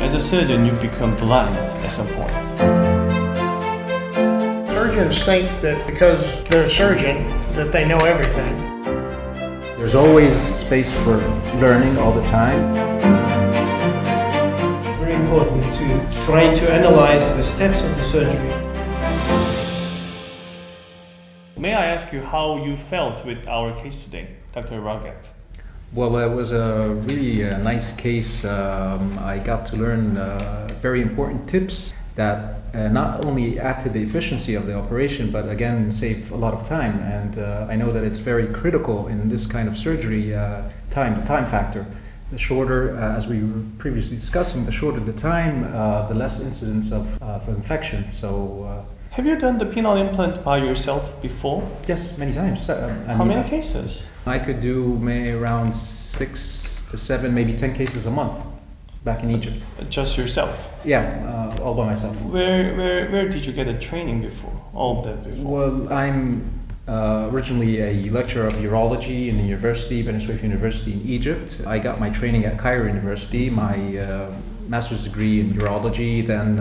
as a surgeon, you become blind at some point. Surgeons think that because they're a surgeon, that they know everything. There's always space for learning all the time. Very important to try to analyze the steps of the surgery. May I ask you how you felt with our case today, Dr. راغب? Well, it was a really nice case. I got to learn very important tips that not only add to the efficiency of the operation, but again save a lot of time. And I know that it's very critical in this kind of surgery, the time factor. The shorter, as we were previously discussing, the shorter the time, the less incidence of infection. So. Have you done the penile implant by yourself before? Yes, many times. How many cases? I could do around 6 to 7, maybe 10 cases a month back in Egypt. Just yourself? Yeah, all by myself. Where did you get a training before? All of that before? Well, I'm originally a lecturer of urology in the university, Ben Suef University in Egypt. I got my training at Cairo University, my master's degree in urology, then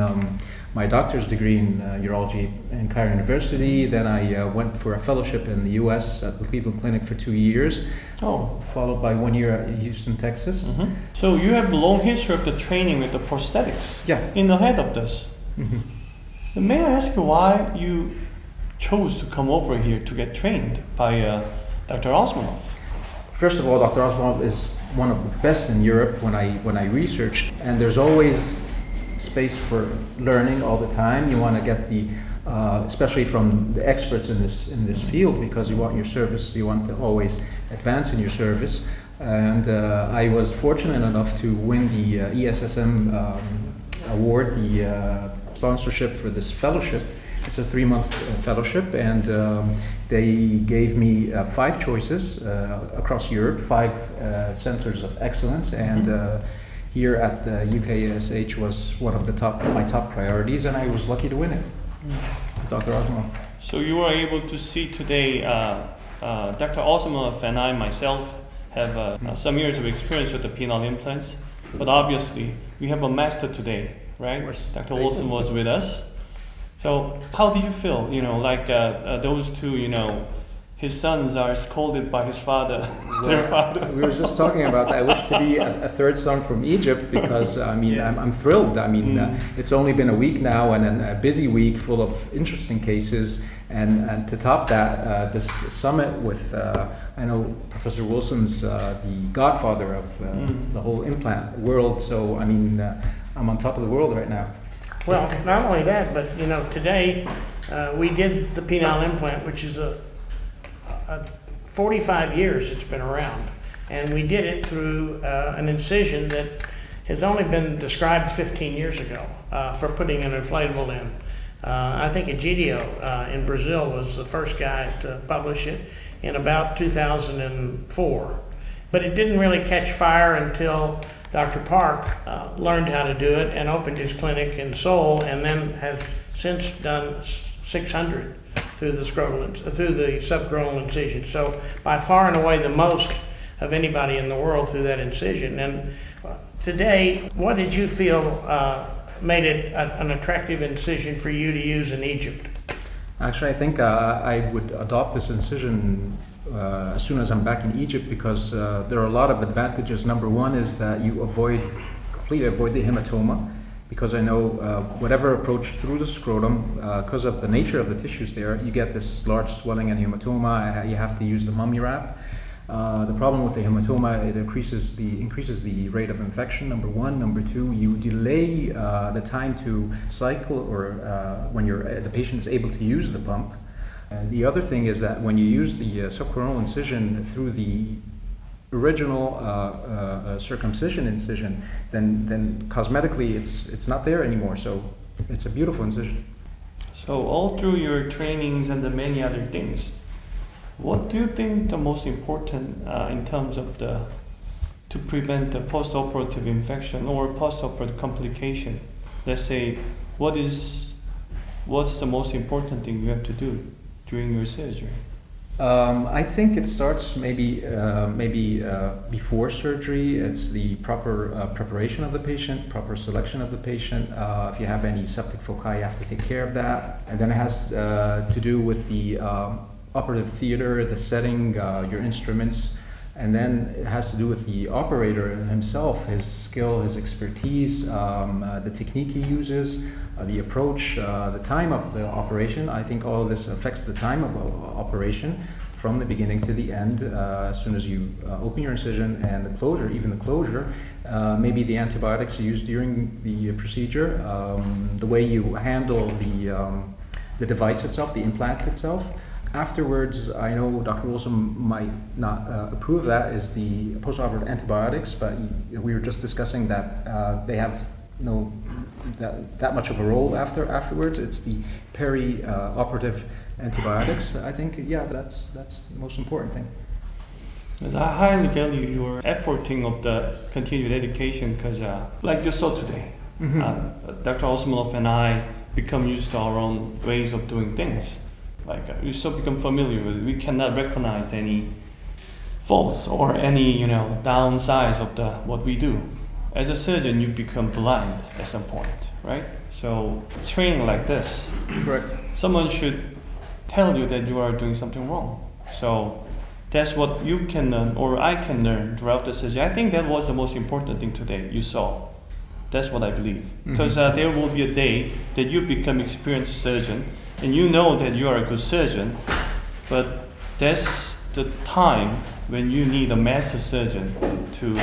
my doctor's degree in urology in Cairo University. Then I went for a fellowship in the US at the Cleveland Clinic for 2 years, followed by 1 year at Houston, Texas. Mm-hmm. So you have a long history of the training with the prosthetics in the head of this. Mm-hmm. May I ask you why you chose to come over here to get trained by Dr. Osmanov? First of all, Dr. Osmanov is one of the best in Europe when I researched, and there's always space for learning all the time. You want to get the, especially from the experts in this field, because you want your service, you want to always advance in your service. And I was fortunate enough to win the ESSM award, the sponsorship for this fellowship. It's a 3-month fellowship, and they gave me 5 choices across Europe, 5 centers of excellence, and here at the UKSH was one of my top priorities, and I was lucky to win it. Dr. Osmanov. So you were able to see today, Dr. Osmanov and I myself have some years of experience with the penile implants, but obviously we have a master today, right? Dr. Wilson was with us. So how did you feel? Those two, his sons are scolded by his father, their father. We were just talking about that. I wish to be a third son from Egypt because, I'm thrilled. It's only been a week now and a busy week full of interesting cases. And to top that, this summit with, I know Professor Wilson's the godfather of the whole implant world. So, I'm on top of the world right now. Well, not only that, but today we did the penile implant, which is a 45 years it's been around, and we did it through an incision that has only been described 15 years ago for putting an inflatable in. I think Egidio in Brazil was the first guy to publish it in about 2004, but it didn't really catch fire until Dr. Park learned how to do it and opened his clinic in Seoul, and then has since done 600 through the subchronal incision. So by far and away the most of anybody in the world through that incision. And today, what did you feel made it an attractive incision for you to use in Egypt? Actually, I think I would adopt this incision as soon as I'm back in Egypt, because there are a lot of advantages. Number one is that you completely avoid the hematoma, because I know whatever approach through the scrotum, because of the nature of the tissues there, you get this large swelling and hematoma. You have to use the mummy wrap. The problem with the hematoma, it increases the rate of infection, number one. Number two, you delay the time to cycle, or when the patient is able to use the pump. The other thing is that when you use the subchronal incision through the original circumcision incision, then cosmetically it's not there anymore. So it's a beautiful incision. So all through your trainings and the many other things, what do you think the most important in terms of to prevent the post-operative infection or post-operative complication? Let's say, what's the most important thing you have to do during your surgery? I think it starts maybe before surgery. It's the proper preparation of the patient, proper selection of the patient. If you have any septic foci, you have to take care of that. And then it has to do with the operative theater, the setting, your instruments. And then it has to do with the operator himself, his skill, his expertise, the technique he uses, the approach, the time of the operation. I think all of this affects the time of operation from the beginning to the end. As soon as you open your incision and the closure, even the closure, maybe the antibiotics used during the procedure, the way you handle the device itself, the implant itself. Afterwards, I know Dr. Wilson might not approve of that, is the postoperative antibiotics, but we were just discussing that they have no that much of a role afterwards. It's the peri-operative antibiotics. I think, yeah, that's the most important thing. As I highly value your efforting of the continued education, because like you saw today, Dr. Osmanov and I become used to our own ways of doing things. Like we so become familiar with it. We cannot recognize any faults or any downsides of what we do. As a surgeon, you become blind at some point, right? So training like this, Correct. someone should tell you that you are doing something wrong. So that's what you can learn, or I can learn throughout the surgery. I think that was the most important thing today you saw. That's what I believe. Because there will be a day that you become experienced surgeon, and you know that you are a good surgeon, but that's the time when you need a master surgeon to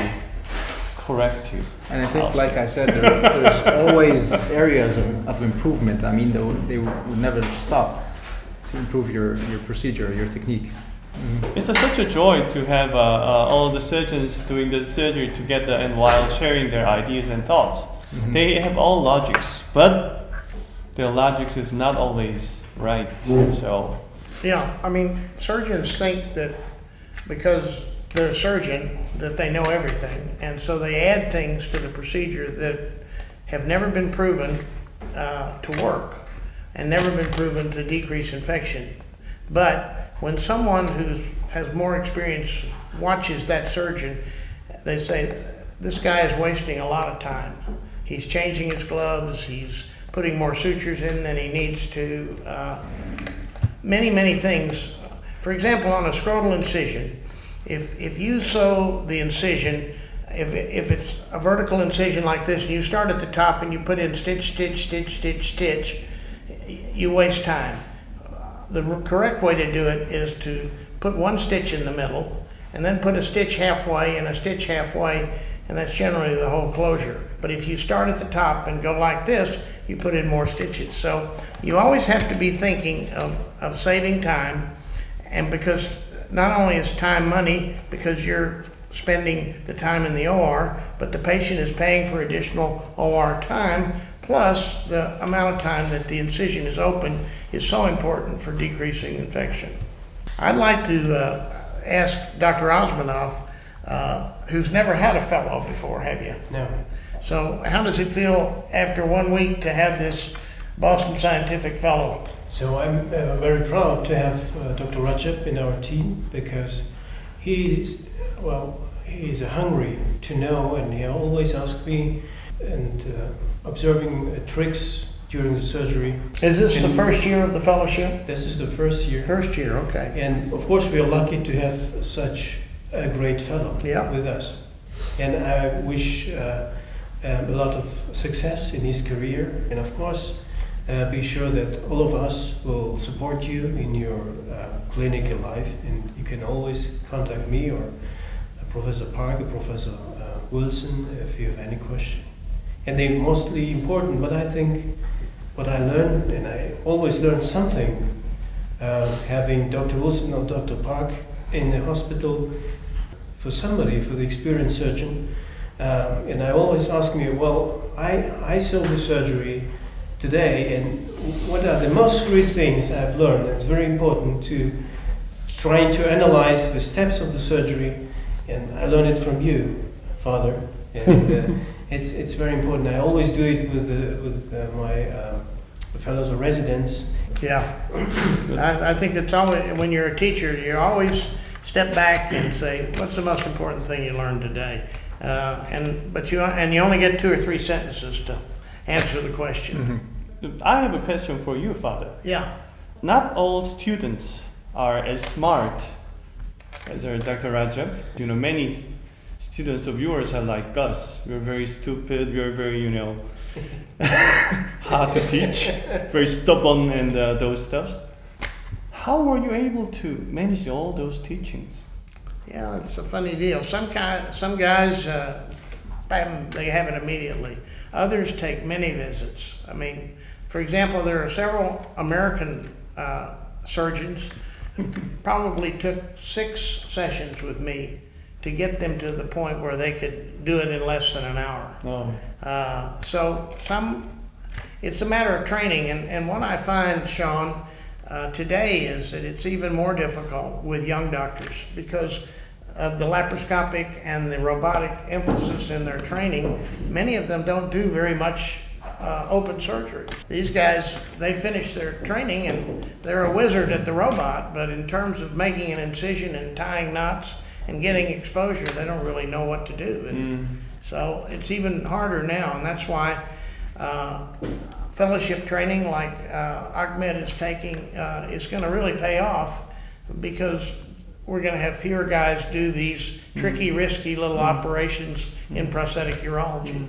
correct you. And I think, like I said, there's always areas of improvement. I mean, they would never stop to improve your procedure, your technique. It's such a joy to have all the surgeons doing the surgery together and while sharing their ideas and thoughts. They have all logics, but their logics is not always right. So Yeah, I mean, surgeons think that because they're a surgeon that they know everything, and so they add things to the procedure that have never been proven to work and never been proven to decrease infection. But when someone who has more experience watches that surgeon, they say, this guy is wasting a lot of time. He's changing his gloves, he's putting more sutures in than he needs to, many things. For example, on a scrotal incision, if you sew the incision, if it's a vertical incision like this, and you start at the top and you put in stitch, you waste time. The correct way to do it is to put one stitch in the middle, and then put a stitch halfway and a stitch halfway, and that's generally the whole closure. But if you start at the top and go like this, you put in more stitches. So you always have to be thinking of saving time, and because not only is time money, because you're spending the time in the OR, but the patient is paying for additional OR time, plus the amount of time that the incision is open is so important for decreasing infection. I'd like to ask Dr. Osmanov, who's never had a fellow before, have you? No. So how does it feel after 1 week to have this Boston Scientific Fellow? So I'm very proud to have Dr. Rajab in our team, because he's hungry to know, and he always asks me, and observing tricks during the surgery. Is this the first year of the fellowship? This is the first year. First year, okay. And of course we are lucky to have such a great fellow with us. And I wish a lot of success in his career. And of course, be sure that all of us will support you in your clinical life. And you can always contact me or Professor Parker, Professor Wilson, if you have any question. And they're mostly important, but I think what I learned, and I always learn something, having Dr. Wilson or Dr. Park in the hospital for the experienced surgeon, and I always ask me, well, I saw the surgery today, and what are the most three things I've learned? It's very important to trying to analyze the steps of the surgery, and I learned it from you, Father, and it's very important. I always do it with my fellows or residents. Yeah, I think that's always, when you're a teacher, you always step back and say, what's the most important thing you learned today? You only get 2 or 3 sentences to answer the question. I have a question for you, Father. Yeah. Not all students are as smart as our Dr. Rajab. You know, many students of yours are like us. We're very stupid. We're very, hard to teach, very stubborn and those stuff. How were you able to manage all those teachings? Yeah, it's a funny deal. Some guys, they have it immediately. Others take many visits. I mean, for example, there are several American surgeons who probably took 6 sessions with me to get them to the point where they could do it in less than an hour. Oh. So it's a matter of training, and what I find, Sean, today is that it's even more difficult with young doctors because of the laparoscopic and the robotic emphasis in their training. Many of them don't do very much open surgery. These guys, they finish their training and they're a wizard at the robot, but in terms of making an incision and tying knots and getting exposure, they don't really know what to do. And so it's even harder now, and that's why fellowship training like Ahmed is taking is going to really pay off, because we're going to have fewer guys do these tricky, risky little operations in prosthetic urology.